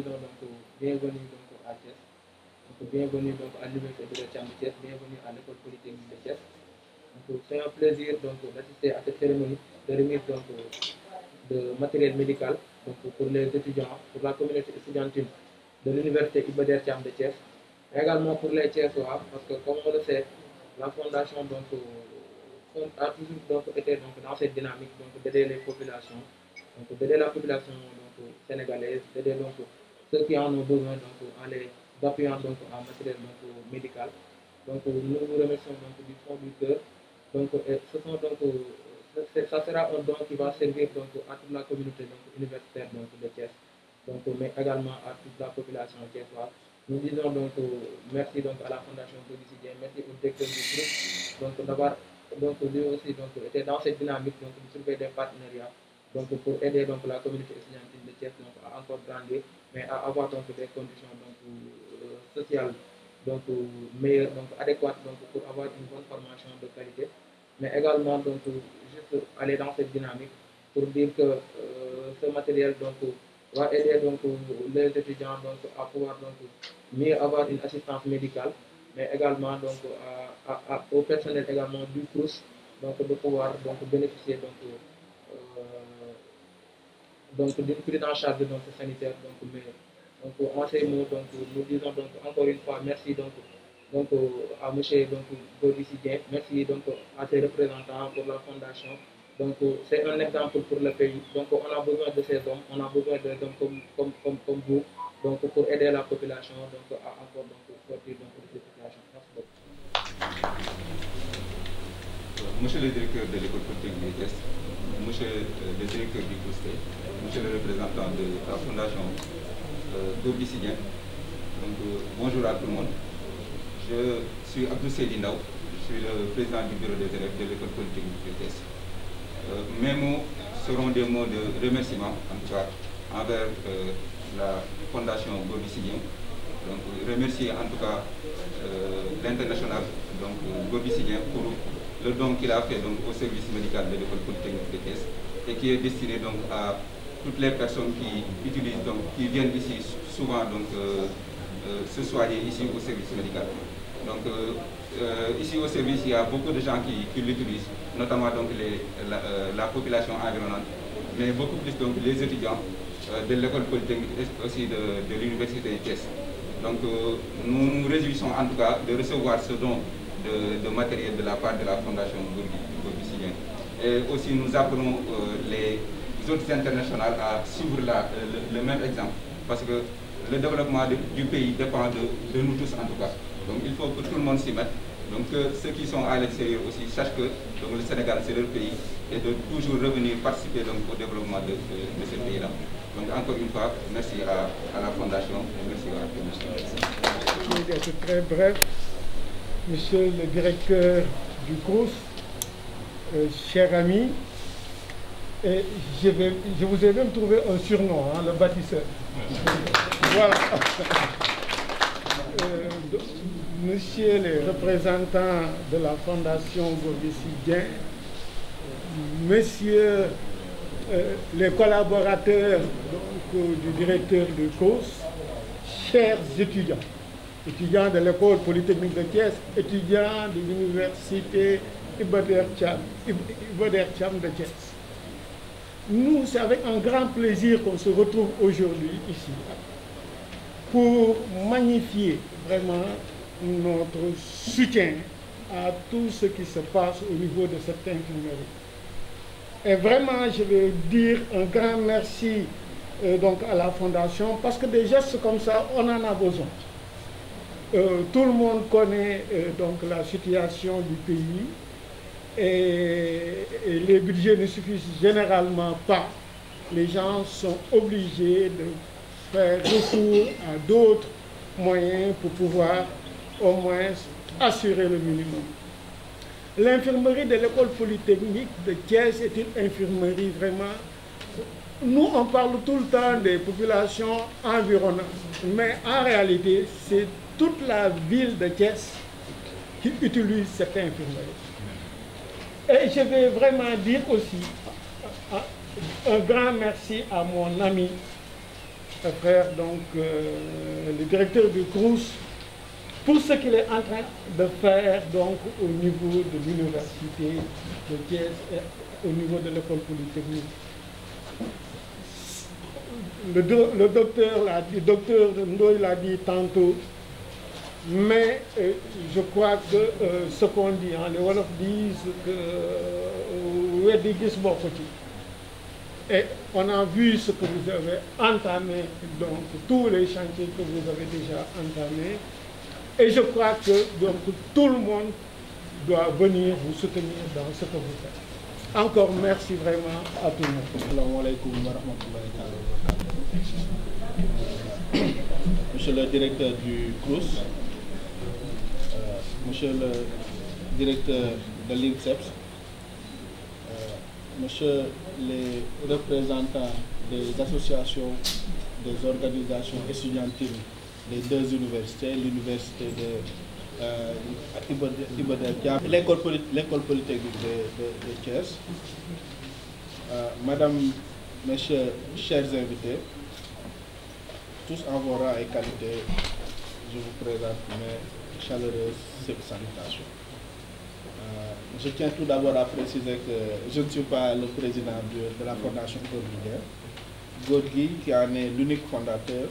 disons donc bienvenue donc à Thiès, donc bienvenue donc à l'Université de Thiès, bienvenue à l'École Polytechnique de Thiès. Donc c'est un plaisir donc d'assister à cette cérémonie de remise donc de matériel médical donc pour les étudiants, pour la communauté estudiantine de l'Université Iba Der Thiam de Thiès, également pour les Thiessois, parce que comme on le sait, la fondation donc a toujours donc été donc dans cette dynamique donc d'aider les populations, donc d'aider la population donc sénégalaise, d'aider donc ceux qui en ont besoin donc en les appuyant donc en matériel donc médical. Donc nous vous remercions donc du fond du cœur. Donc ce sont donc ça sera un don qui va servir donc à toute la communauté donc universitaire donc de Thiès, donc mais également à toute la population thiessoise. Nous disons donc merci donc à la Fondation Gourguiss, merci au directeur du groupe donc d'avoir donc lui aussi donc était dans cette dynamique donc de trouver des partenariats donc pour aider donc la communauté estudiantine de Thiès donc à encore grandir, mais à avoir donc des conditions donc sociales donc meilleures, donc adéquates donc pour avoir une bonne formation de qualité, mais également donc juste aller dans cette dynamique pour dire que ce matériel donc va aider donc les étudiants donc à pouvoir donc mieux avoir une assistance médicale, mais également donc au personnel également du CROUS donc de pouvoir donc bénéficier donc d'une prise en charge donc sanitaire donc mais donc en ces mots donc nous disons donc encore une fois merci donc à monsieur donc Gourguiss, merci donc à ses représentants pour la fondation. Donc c'est un exemple pour le pays. Donc on a besoin de ces hommes, on a besoin d'hommes comme vous, donc pour aider la population donc à encore donc sortir donc de cette situation. Merci beaucoup. Monsieur le directeur de l'École Polytechnique de Thiès, monsieur le directeur du COUSTE, monsieur le représentant de la fondation Gourguiss, donc bonjour à tout le monde. Je suis Abdou Seydi Ndaw, je suis le président du bureau des élèves de l'École Polytechnique de Thiès. Mes mots seront des mots de remerciement, en tout cas, envers la Fondation Gourguiss. Donc, remercier en tout cas l'international, donc Gourguiss, pour le don qu'il a fait donc, au service médical de l'École Polytechnique de Thiès et qui est destiné donc à toutes les personnes qui utilisent, donc, qui viennent ici souvent donc, se soigner ici au service médical. Donc ici au service, il y a beaucoup de gens qui l'utilisent, notamment donc la population environnante, mais beaucoup plus donc les étudiants de l'école polytechnique et aussi de l'université de Thiès. Donc nous nous réjouissons en tout cas de recevoir ce don de matériel de la part de la Fondation Gourguiss. Et aussi nous appelons les autres internationales à suivre le même exemple, parce que le développement du pays dépend de nous tous en tout cas. Donc il faut que tout le monde s'y mette. Donc ceux qui sont à l'extérieur aussi sachent que donc, le Sénégal c'est leur pays et de toujours revenir participer donc, au développement de ce pays-là. Donc encore une fois, merci à la Fondation et merci à la Commission. Je vais être très bref. Monsieur le directeur du CROUS, cher ami, et je vous ai même trouvé un surnom, hein, le bâtisseur. Voilà. Monsieur le représentant de la Fondation Gourguiss, Monsieur les collaborateurs donc, du directeur du COUS, chers étudiants de l'École Polytechnique de Thiès, étudiants de l'Université Iba Der Thiam de Thiès. Nous, c'est avec un grand plaisir qu'on se retrouve aujourd'hui ici pour magnifier vraiment notre soutien à tout ce qui se passe au niveau de cette infirmerie. Et vraiment, je vais dire un grand merci donc à la Fondation, parce que des gestes comme ça, on en a besoin. Tout le monde connaît donc la situation du pays et les budgets ne suffisent généralement pas. Les gens sont obligés de faire recours à d'autres moyens pour pouvoir au moins assurer le minimum. L'infirmerie de l'École Polytechnique de Thiès est une infirmerie vraiment... Nous, on parle tout le temps des populations environnantes, mais en réalité, c'est toute la ville de Thiès qui utilise cette infirmerie. Et je vais vraiment dire aussi un grand merci à mon ami frère, donc le directeur du CROUS, pour ce qu'il est en train de faire donc au niveau de l'université de Thiès et au niveau de l'école polytechnique. Le docteur Ndoye l'a dit tantôt, mais je crois que ce qu'on dit, les Wolofs disent que weddi gis bokk ci. Et on a vu ce que vous avez entamé, donc tous les chantiers que vous avez déjà entamés. Et je crois que donc, tout le monde doit venir vous soutenir dans ce que vous faites. Encore merci vraiment à tout le monde. Assalamu alaikum wa rahmatullahi wa barakatuh. Monsieur le directeur du CROUS, monsieur le directeur de l'INSEPS, monsieur les représentants des associations, des organisations étudiantines des deux universités, l'université de Iba Der Thiam, l'école polytechnique de Thiès, madame, messieurs, chers invités, tous en vos rangs et qualités, je vous présente mes chaleureuses salutations. Je tiens tout d'abord à préciser que je ne suis pas le président de la Fondation Gorgui. Gorgui, qui en est l'unique fondateur,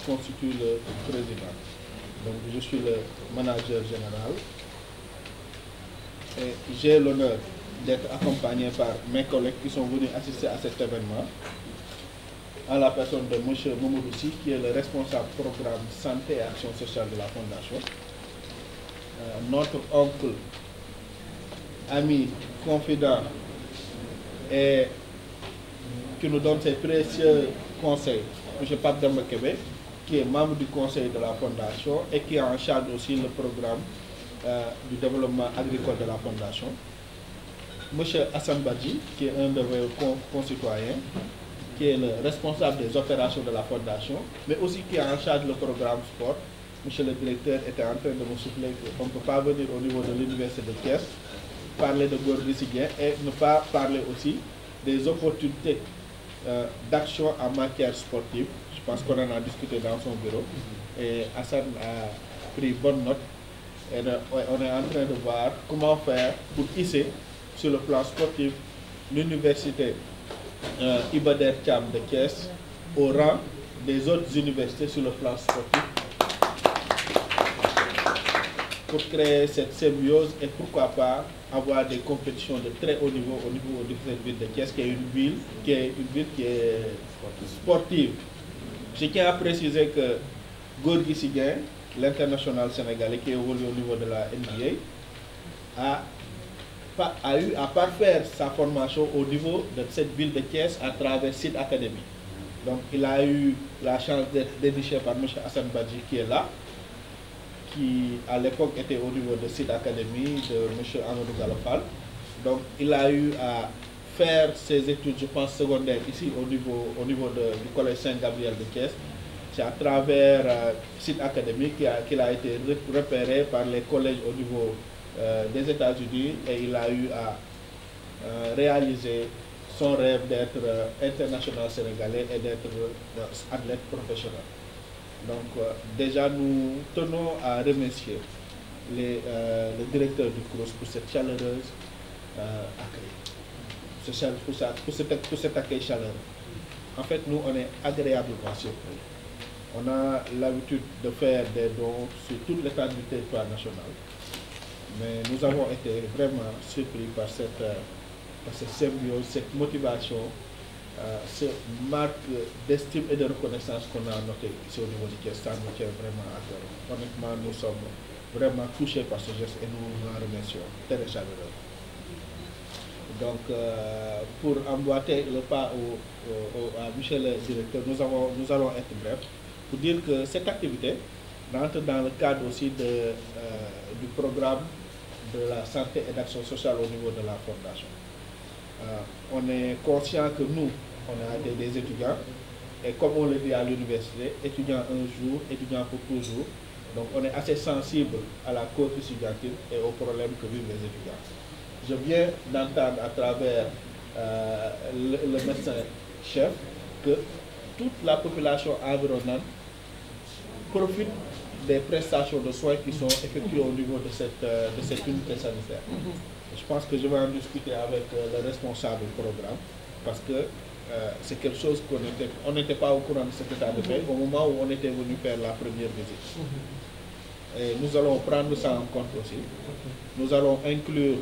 constitue le président. Donc je suis le manager général et j'ai l'honneur d'être accompagné par mes collègues qui sont venus assister à cet événement, à la personne de M. Momodou-Sy, qui est le responsable programme santé et action sociale de la Fondation, notre oncle, ami, confident et qui nous donne ses précieux conseils, M. Pape Demba Kébé, qui est membre du conseil de la Fondation et qui est en charge aussi le programme du développement agricole de la Fondation. M. Hassan Badji, qui est un de vos concitoyens, qui est le responsable des opérations de la Fondation, mais aussi qui est en charge le programme sport. Monsieur le directeur était en train de me souffler qu'on ne peut pas venir au niveau de l'université de Thiès, parler de Gorgui Sy Dieng et ne pas parler aussi des opportunités d'action en matière sportive. Je pense qu'on en a discuté dans son bureau et Hassan a pris bonne note et on est en train de voir comment faire pour hisser sur le plan sportif l'université Iba Der Thiam de Thiès au rang des autres universités sur le plan sportif pour créer cette symbiose et pourquoi pas avoir des compétitions de très haut niveau au niveau de cette ville de Thiès qui est une ville qui est sportive. Je tiens à préciser que Gorgui Sy Dieng, l'international sénégalais qui évolue au niveau de la NBA, a eu à parfaire sa formation au niveau de cette ville de Thiès à travers Seed Academy. Donc il a eu la chance d'être déniché par M. Hassan Badji qui est là, qui à l'époque était au niveau de Seed Academy de M. Amadou Galopal. Donc il a eu à faire ses études, je pense, secondaires ici au niveau du collège Saint-Gabriel de Thiès. C'est à travers Seed Academy qu'il a été repéré par les collèges au niveau des États-Unis et il a eu à réaliser son rêve d'être international sénégalais et d'être athlète professionnel. Donc déjà nous tenons à remercier le directeur du CROUS pour cette chaleureuse accueil. Pour cet accueil chaleureux. En fait, nous, on est agréablement surpris. On a l'habitude de faire des dons sur toute l'étendue du territoire national. Mais nous avons été vraiment surpris par cette symbiose, cette motivation, ce marque d'estime et de reconnaissance qu'on a noté ici au niveau du Thiès. Ça nous tient vraiment à cœur. Honnêtement, nous sommes vraiment touchés par ce geste et nous vous en remercions très chaleureusement. Donc, pour emboîter le pas à Michel le directeur, nous allons être brefs pour dire que cette activité rentre dans le cadre aussi du programme de la santé et d'action sociale au niveau de la Fondation. On est conscient que nous, on a des étudiants, et comme on le dit à l'université, étudiants un jour, étudiants pour toujours. Donc on est assez sensible à la cause étudiantine et aux problèmes que vivent les étudiants. Je viens d'entendre à travers le médecin-chef que toute la population environnante profite des prestations de soins qui sont effectuées au niveau de cette unité sanitaire. Je pense que je vais en discuter avec le responsable du programme parce que c'est quelque chose qu'on n'était pas au courant de cet état de fait au moment où on était venu faire la première visite. Et nous allons prendre ça en compte aussi. Nous allons inclure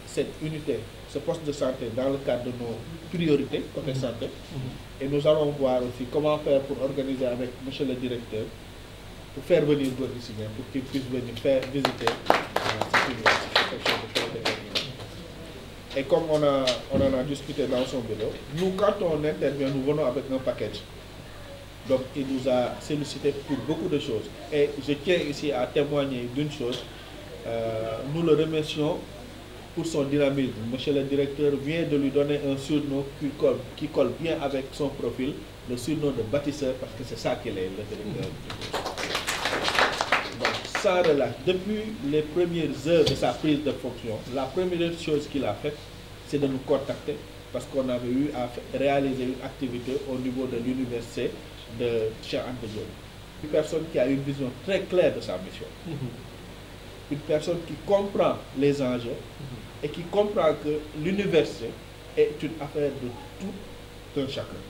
cette unité, ce poste de santé dans le cadre de nos priorités côté santé. Et nous allons voir aussi comment faire pour organiser avec monsieur le directeur pour faire venir Gorgui Sy pour qu'il puisse venir faire visiter cette université. Et comme on en a discuté dans son bureau, nous quand on intervient, nous venons avec un package. Donc il nous a sollicité pour beaucoup de choses. Et je tiens ici à témoigner d'une chose. Nous le remercions pour son dynamisme. Monsieur le directeur vient de lui donner un surnom qui colle bien avec son profil, le surnom de bâtisseur, parce que c'est ça qu'il est, le directeur. Donc, sans relâche, depuis les premières heures de sa prise de fonction, la première chose qu'il a faite, c'est de nous contacter, parce qu'on avait eu à réaliser une activité au niveau de l'université de Cheikh Anta Diop. Une personne qui a une vision très claire de sa mission. Une personne qui comprend les enjeux et qui comprend que l'université est une affaire de tout un chacun.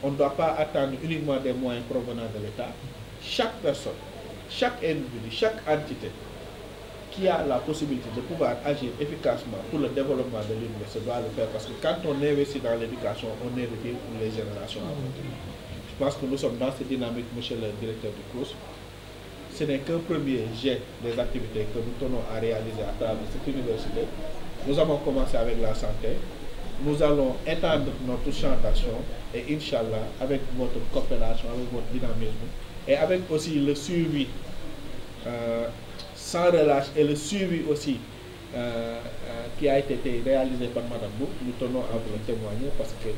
On ne doit pas attendre uniquement des moyens provenant de l'État. Chaque personne, chaque individu, chaque entité qui a la possibilité de pouvoir agir efficacement pour le développement de l'université doit le faire parce que quand on investit dans l'éducation, on investit pour les générations à venir. Je pense que nous sommes dans cette dynamique, monsieur le directeur du cours. Ce n'est qu'un premier jet des activités que nous tenons à réaliser à travers cette université. Nous avons commencé avec la santé. Nous allons étendre notre champ d'action et Inch'Allah, avec votre coopération, avec votre dynamisme et avec aussi le suivi sans relâche et le suivi aussi qui a été réalisé par Madame Bou, nous tenons à vous le témoigner parce que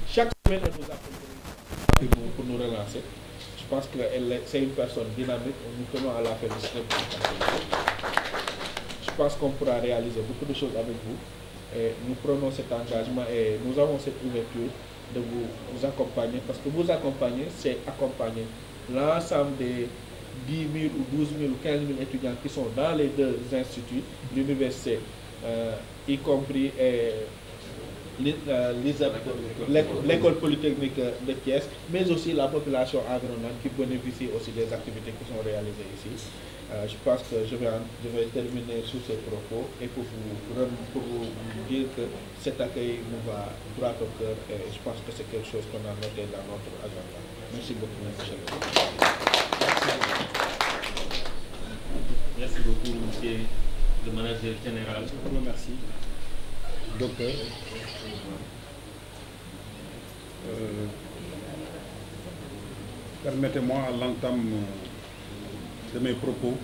chaque semaine elle nous appelle pour nous relancer. Je pense que c'est une personne dynamique, nous tenons à la féliciter. Je pense qu'on pourra réaliser beaucoup de choses avec vous. Et nous prenons cet engagement et nous avons cette ouverture de vous accompagner. Parce que vous accompagner, c'est accompagner l'ensemble des 10 000 ou 12 000 ou 15 000 étudiants qui sont dans les deux instituts, l'université, y compris l'école polytechnique de Thiès, mais aussi la population environnante qui bénéficie aussi des activités qui sont réalisées ici. Je pense que je vais terminer sur ces propos et pour vous dire que cet accueil nous va droit au cœur et je pense que c'est quelque chose qu'on a noté dans notre agenda. Merci beaucoup, monsieur le président. Merci beaucoup, monsieur le manager général. Je vous remercie. Docteur, permettez-moi à l'entame de mes propos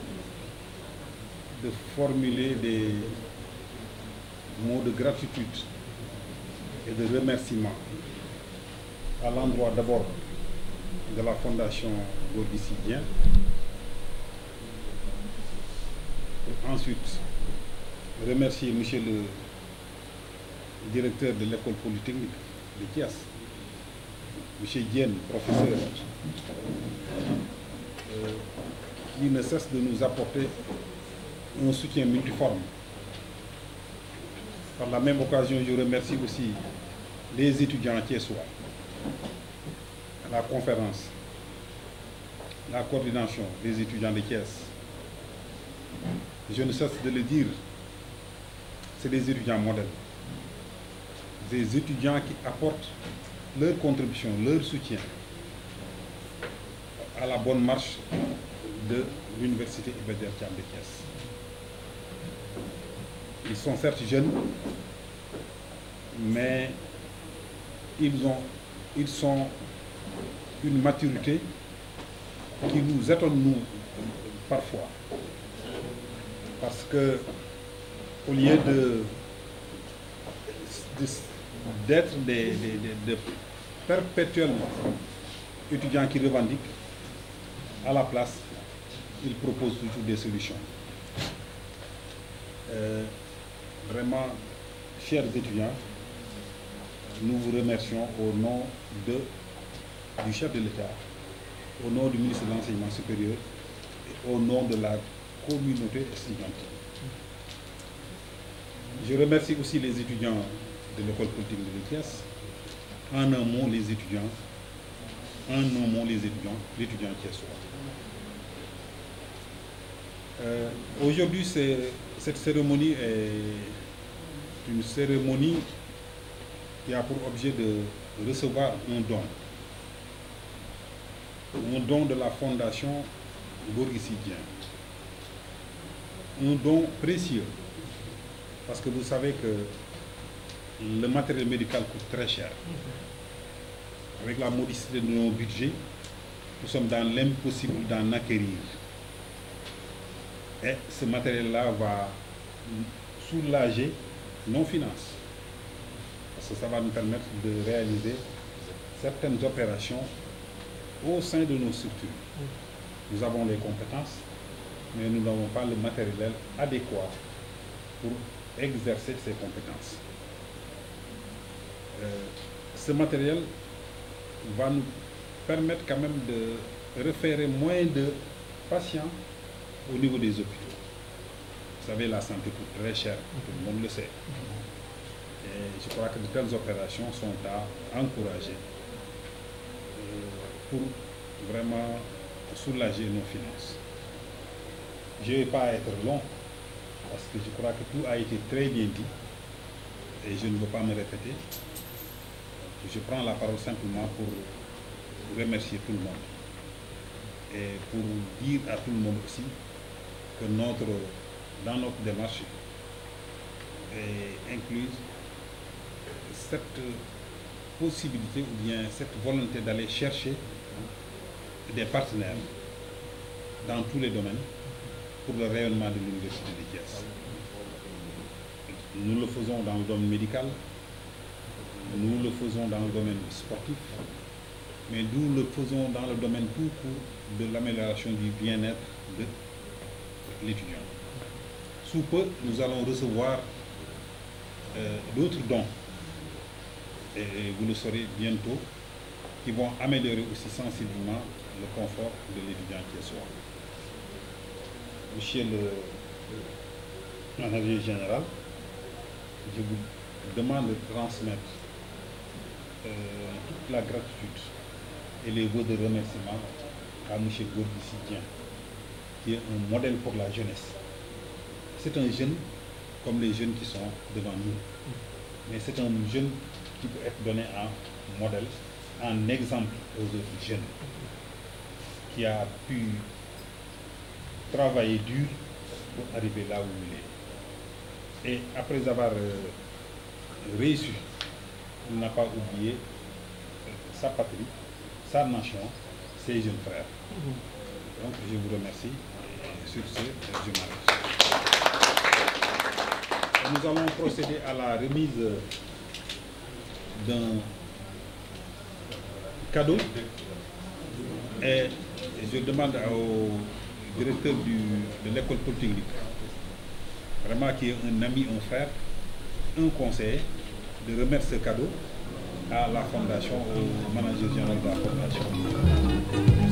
de formuler des mots de gratitude et de remerciement à l'endroit d'abord de la Fondation Gorgui Sy. Ensuite, remercier monsieur le directeur de l'école polytechnique de Thiès, monsieur Diène, professeur, qui ne cesse de nous apporter un soutien multiforme. Par la même occasion, je remercie aussi les étudiants thiessois, la conférence, la coordination des étudiants de Thiès. Je ne cesse de le dire, c'est des étudiants modèles, des étudiants qui apportent leur contribution, leur soutien à la bonne marche de l'Université Iba Der Thiam de Thiès. Ils sont certes jeunes, mais ils sont une maturité qui nous étonne, nous, parfois. Parce que, au lieu d'être de perpétuels étudiants qui revendiquent, à la place, ils proposent toujours des solutions. Vraiment, chers étudiants, nous vous remercions au nom du chef de l'État, au nom du ministre de l'Enseignement supérieur et au nom de la communauté estudiantine. Je remercie aussi les étudiants de l'école polytechnique de Thiès. En un mot, les étudiants. En un mot, les étudiants thiessois. Aujourd'hui, cette cérémonie est une cérémonie qui a pour objet de recevoir un don de la Fondation Gorgui Sy Dieng. Un don précieux, parce que vous savez que le matériel médical coûte très cher. Avec la modicité de nos budgets, nous sommes dans l'impossible d'en acquérir. Et ce matériel-là va soulager nos finances. Parce que ça va nous permettre de réaliser certaines opérations au sein de nos structures. Nous avons les compétences, mais nous n'avons pas le matériel adéquat pour exercer ces compétences. Ce matériel va nous permettre quand même de référer moins de patients au niveau des hôpitaux. Vous savez, la santé coûte très cher, tout le monde le sait. Et je crois que de telles opérations sont à encourager pour vraiment soulager nos finances. Je ne vais pas être long, parce que je crois que tout a été très bien dit, et je ne veux pas me répéter. Je prends la parole simplement pour remercier tout le monde et pour dire à tout le monde aussi que dans notre démarche est incluse cette possibilité ou bien cette volonté d'aller chercher des partenaires dans tous les domaines pour le rayonnement de l'Université de Thiès. Nous le faisons dans le domaine médical, nous le faisons dans le domaine sportif, mais nous le faisons dans le domaine tout court de l'amélioration du bien-être de l'étudiant. Sous peu, nous allons recevoir d'autres dons, et vous le saurez bientôt, qui vont améliorer aussi sensiblement le confort de l'étudiant thiessois. Monsieur le manager général, je vous demande de transmettre toute la gratitude et les vœux de remerciement à M. Gorgui Sy Dieng, qui est un modèle pour la jeunesse. C'est un jeune comme les jeunes qui sont devant nous, mais c'est un jeune qui peut être donné en modèle, en exemple aux autres jeunes, qui a pu travailler dur pour arriver là où il est. Et après avoir réussi, il n'a pas oublié sa patrie, sa nation, ses jeunes frères. Donc je vous remercie et sur ce, je m'arrête. Nous allons procéder à la remise d'un cadeau et je demande au directeur de l'école polytechnique, vraiment qui est un ami, un frère, un conseiller, de remettre ce cadeau à la fondation, au manager général de la fondation.